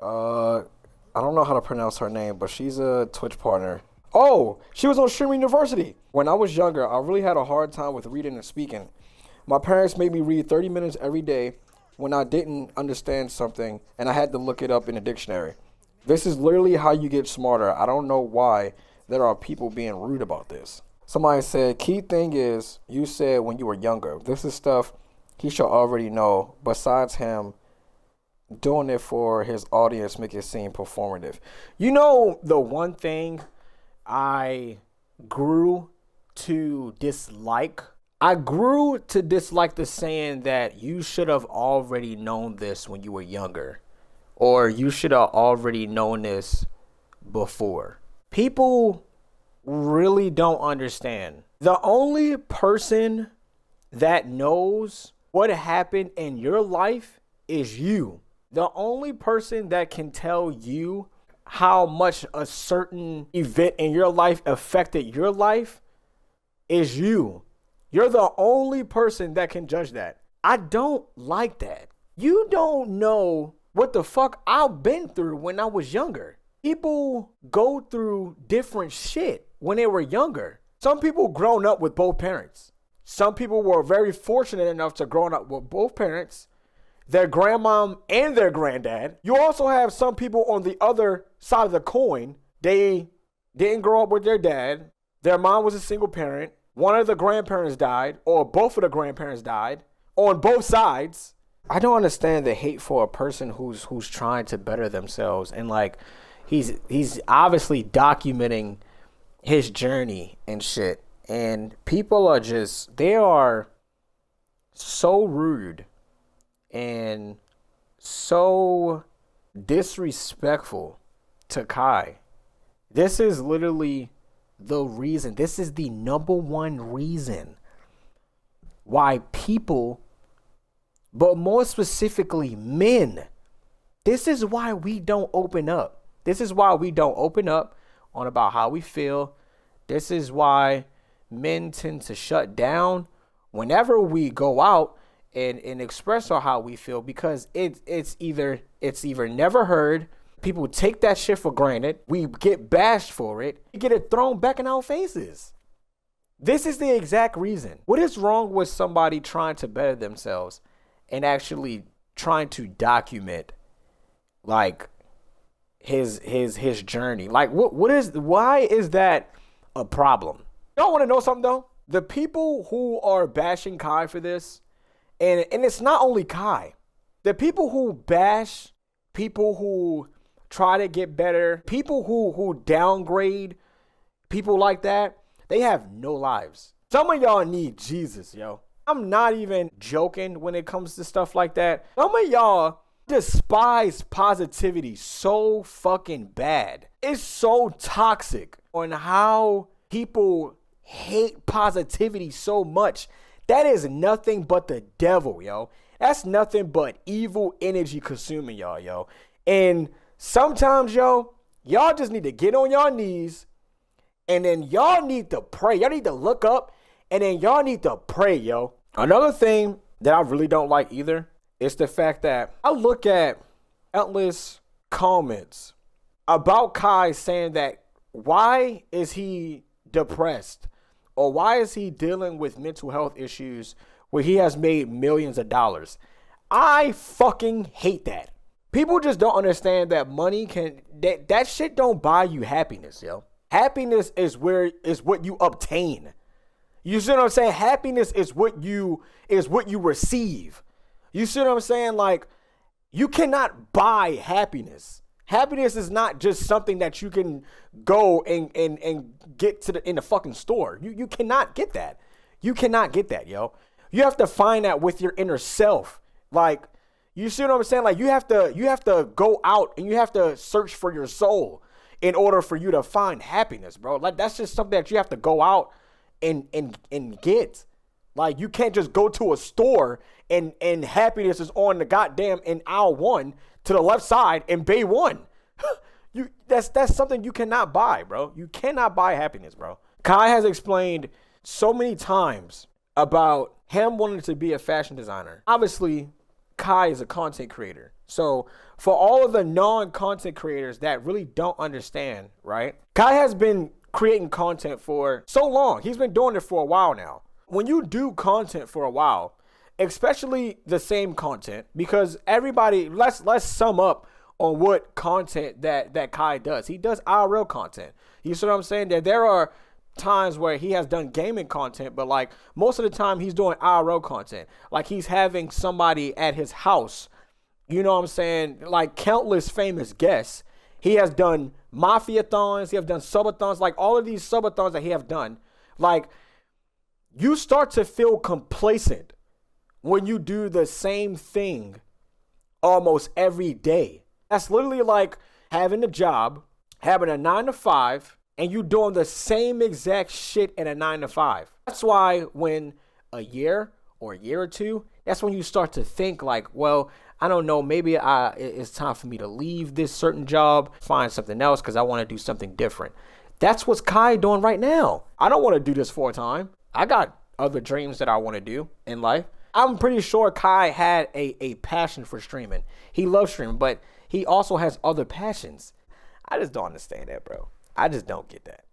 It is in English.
Uh, I don't know how to pronounce her name, but she's a Twitch partner. Oh, she was on Stream University. When I was younger, I really had a hard time with reading and speaking. My parents made me read 30 minutes every day when I didn't understand something and I had to look it up in a dictionary. This is literally how you get smarter. I don't know why there are people being rude about this. Somebody said, key thing is, you said when you were younger. This is stuff he should already know. Besides him doing it for his audience, make it seem performative. You know, the one thing I grew to dislike? I grew to dislike the saying that you should have already known this when you were younger. Or you should have already known this before. People really don't understand. The only person that knows what happened in your life is you. The only person that can tell you how much a certain event in your life affected your life is you. You're the only person that can judge that. I don't like that. You don't know what the fuck I've been through when I was younger. People go through different shit when they were younger. Some people grown up with both parents. Some people were very fortunate enough to grow up with both parents, their grandmom and their granddad. You also have some people on the other side of the coin. They didn't grow up with their dad. Their mom was a single parent. One of the grandparents died, or both of the grandparents died, on both sides. I don't understand the hate for a person who's trying to better themselves, and like he's obviously documenting his journey and shit. And people are just, they are so rude and so disrespectful to Kai. This is literally the reason. This is the number one reason why people, but more specifically men, this is why we don't open up. This is why we don't open up on about how we feel. This is why men tend to shut down whenever we go out and express how we feel, because it's either never heard. People take that shit for granted. We get bashed for it. We get it thrown back in our faces. This is the exact reason. What is wrong with somebody trying to better themselves and actually trying to document like his journey? Like why is that a problem? Y'all want to know something though? The people who are bashing Kai for this, and it's not only Kai. The people who bash, people who try to get better, people who downgrade people like that, they have no lives. Some of y'all need Jesus, yo. I'm not even joking when it comes to stuff like that. Some of y'all despise positivity so fucking bad. It's so toxic on how people hate positivity so much. That is nothing but the devil, yo. That's nothing but evil energy consuming y'all, yo. And sometimes, yo, y'all just need to get on your knees, and then y'all need to pray. Y'all need to look up, and then y'all need to pray, yo. Another thing that I really don't like either is the fact that I look at countless comments about Kai saying that why is he depressed, or why is he dealing with mental health issues where he has made millions of dollars. I fucking hate that. People just don't understand that money that shit don't buy you happiness, yo. Happiness is what you obtain. You see what I'm saying? Happiness is what you receive. You see what I'm saying? Like, you cannot buy happiness. Happiness is not just something that you can go and get in the fucking store. You cannot get that. You cannot get that, yo. You have to find that with your inner self. Like, you see what I'm saying? Like, you have to go out and you have to search for your soul in order for you to find happiness, bro. Like, that's just something that you have to go out and get. Like, you can't just go to a store and happiness is on the goddamn in aisle 1 to the left side in bay 1. That's something you cannot buy, bro. You cannot buy happiness, bro. Kai has explained so many times about him wanting to be a fashion designer. Obviously, Kai is a content creator. So for all of the non-content creators that really don't understand, right? Kai has been creating content for so long. He's been doing it for a while now. When you do content for a while, especially the same content, because everybody, let's sum up on what content that Kai does. He does IRL content. You see what I'm saying? That there are times where he has done gaming content, but like most of the time he's doing IRL content. Like he's having somebody at his house. You know what I'm saying? Like countless famous guests. He has done mafia-thons. He has done subathons. Like all of these subathons that he have done. Like you start to feel complacent when you do the same thing almost every day. That's literally like having a job, having a 9 to 5, and you doing the same exact shit in a 9 to 5. That's why when a year or two, that's when you start to think like, well, I don't know, maybe it's time for me to leave this certain job, find something else because I want to do something different. That's what's Kai doing right now. I don't want to do this full time. I got other dreams that I want to do in life. I'm pretty sure Kai had a passion for streaming. He loves streaming, but he also has other passions. I just don't understand that, bro. I just don't get that.